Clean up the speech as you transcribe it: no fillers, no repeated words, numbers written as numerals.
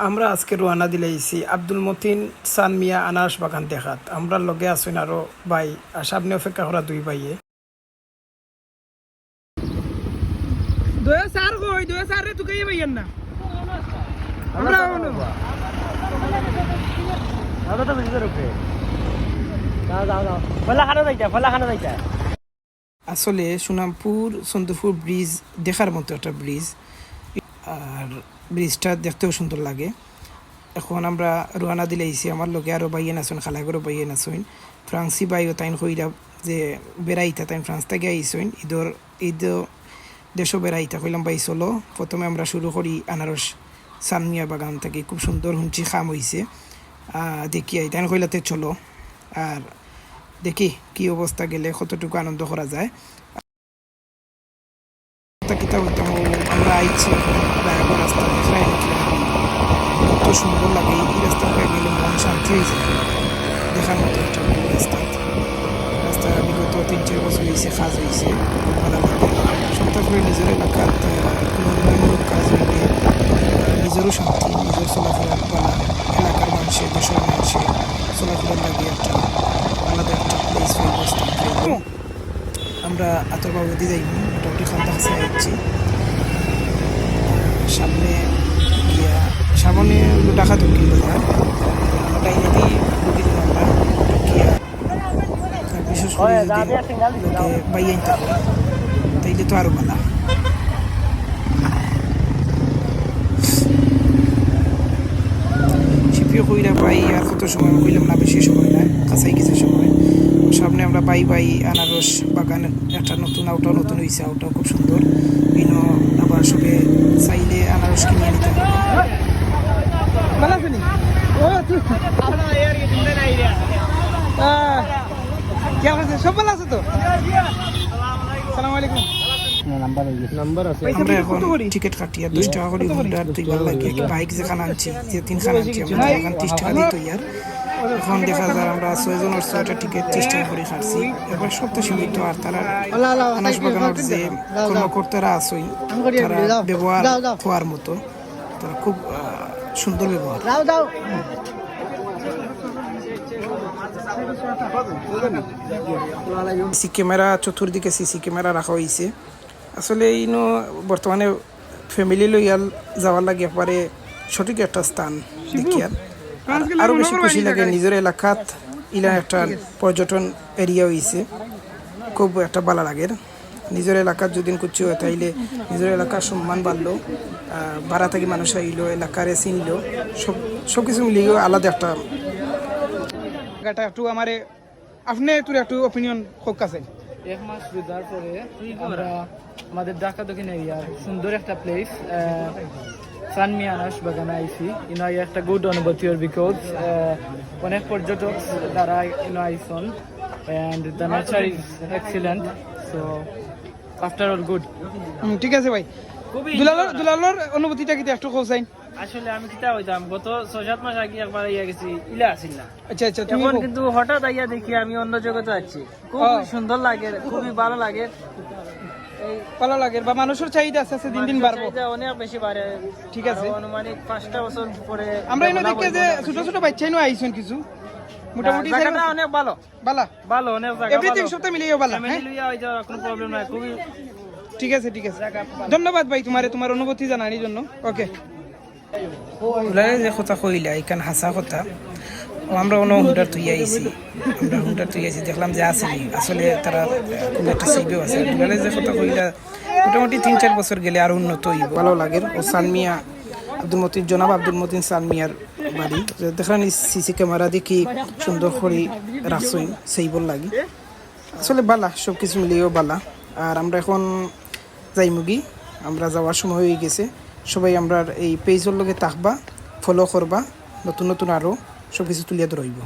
আমরা আজকে রোয়ানা দিলাইছি আব্দুল মতিন সান মিয়া আনারস বাগান দেখাত। আমরা লগে আসুন আরো ভাই আর সামনে অপেক্ষা করা দুই ভাইয়ে। দয়া সার কই দয়া সার রে তুই ভাইয়েন না আমরা ওনো দাদা তো ভিতরে ঢুকে দাও ফলা খানা যাইতা আসলে সুনামপুর চন্দ্রপুর ব্রিজ দেখার মতো একটা ব্রিজ, আর ব্রিজটা দেখতেও সুন্দর লাগে। এখন আমরা রোয়ানা দিলাইছি, আমার লগে আরও বাইয়েন আসুন, খালাগরও বাইয়েন আসুন, ফ্রান্সি বাইও তাইন কইরা যে বেড়াইতা, তাইন ফ্রান্স থেকে আইসুন ঈদ দেশও বেড়াইতা। কইলাম বাই চলো, প্রথমে আমরা শুরু করি আনারস সানমিয়া বাগান থেকে। খুব সুন্দর হুঁচি খাম হয়েছে, দেখি আই তাইন কইলাতে চলো, আর দেখি কি অবস্থা গেলে কতটুকু আনন্দ করা যায়। কিতা হইতাম আমরা আইছি রাস্তা দেখাই কত সুন্দর লাগে। এই রাস্তা হয়ে গেলে মন শান্তি হয়ে যায়, দেখার মতো একটা রাস্তা। রাস্তা বিগত 3-4 বছর হয়েছে, কাজ হয়েছে, ভালো লাগে। সন্তান করে নিজের এলাকার উন্নয়নমূলক কাজ হইলে নিজেরও শান্তি, নিজের চলাফেরার পালা, এলাকার মানুষের, দেশের মানুষের চলাফেরার লাগে একটা আলাদা একটা প্লেস হয়ে বসতাম। আমরা আতরবাবুদি যাইনি, মোটামুটি খান্তা কাছে যাচ্ছি। সামনে গিয়া সামনে হলো ঢাকা দক্ষিণ বাজার, আমরা এদিকে ঢুকি দিলাম। আমরা গিয়া বিশেষ করে যদি বাইয়াই থাকো তাইলে তো আরও ভালো। শিপিও কইরা পাই আর কত সময় কইলাম না, বেশি সময় না, কাছাই কিছু সময়। সামনে আমরা বাই আনারস বাগান একটা নতুন আউটাও নতুন হয়েছে, আউটাও খুব সুন্দর। ইনো আবার সবে চাইলে আনারস কিনে নিতে হবে। ভালো আছেন কি অবস্থা? সব ভালো আছে তো? আসসালামু আলাইকুম। আমরা এখন টিকিট কাটিয়া 10 টাকা করে ঘন্টার দুইবার লাগে। বাইক যেখানে আনছি, যে 3 খান আনছি, আমরা এখন 30 টাকা দিতে ইয়ার। এখন দেখা যায় আমরা 6 জনের 6টা টিকিট 30 টাকা করে কাটছি। এবার সত্য সীমিত, আর তারা আনারস বাগানের যে কর্মকর্তারা আছে তারা ব্যবহার হওয়ার মতো, তারা খুব সুন্দর ব্যবহার। সিসি ক্যামেরা চতুর্দিকে সিসি ক্যামেরা রাখা হয়েছে। আসলে ইনো বর্তমানে ফ্যামিলি লইয়া যাওয়ার লাগে একবারে সঠিক একটা স্থান দেখিয়ার। আরও বেশি খুশি লাগে নিজের এলাকাত ইলা একটা পর্যটন এরিয়া হয়েছে, খুব একটা ভালো লাগে। নিজের এলাকার যদি কিছু হয় তাইলে নিজের এলাকার সম্মান বাড়লো, ভাড়া থেকে মানুষ আইলো, এলাকারে চিনলো, সব কিছু মিলিয়ে আলাদা একটা। একটু আমারে আপনি তোর একটু অপিনিয়ন হোক আছে। 1 মাস রোজার পরে আমরা আমাদের ঢাকা দক্ষিণ এরিয়ার সুন্দর একটা প্লেস সানমিয়া আনারস বাগানে আইসি। একটা গুড অনুভূতি, বিকজ অনেক পর্যটক তারা আইসন and the nature is excellent, so after all good. ঠিক আছে ভাই, দুলালর অনুভূতিটা কি একটু কোসাইন? আসলে আমি কিতা হইতাম গত 6-7 মাস আগে একবার ইয়া গেছি, ইলা আসিল না। আচ্ছা এখন কিন্তু হঠাৎ আইয়া দেখি আমি অন্য জগতে আছি, খুব সুন্দর লাগে, খুবই ভালো লাগে। ভালো লাগে বা মানুষের চাহিদা আস্তে আস্তে দিন দিন বাড়বো, অনেক বেশি বাড়ে। ঠিক আছে, অনুমানিক 5টা বছর পরে আমরা এনে দেখি যে ছোট ছোট বাচ্চাই নো আইছেন কিছু, মোটামুটি জায়গাটা অনেক ভালো ভালো, অনেক জায়গা এভরিথিং সবটা মিলিয়ে ভালো। ফ্যামিলি লইয়া হই যাওয়ার কোনো প্রবলেম নাই, খুবই ঠিক আছে। ধন্যবাদ ভাই তোমার অনুভূতি জানানোর জন্য। ওকে, যে কথা কইলা এখান হাসা কথা। আমরা হুন্ডার তুই আইছি, দেখলাম যে আসেনি, আসলে তারা খুব একটা সেভেও আছে। দুলালে যে কথা কইলা মোটামুটি 3-4 বছর গেলে আরো উন্নত হইব, ভালো লাগে। ও সানমিয়া জনাব আব্দুল মতিন সানমিয়ার বাড়ি দেখলাম সিসি ক্যামেরা দেখি সুন্দর করে রাখছই, সেইবল লাগি। আসলে বালা, সব কিছু মিলিয়েও বালা। আর আমরা এখন যাইমুগি, আমরা যাওয়ার সময় হয়ে গেছে। সবাই আমরা এই পেজের লগে থাকবা, ফলো করবা, নতুন নতুন আরও সব কিছু তুলিয়া ধরইব।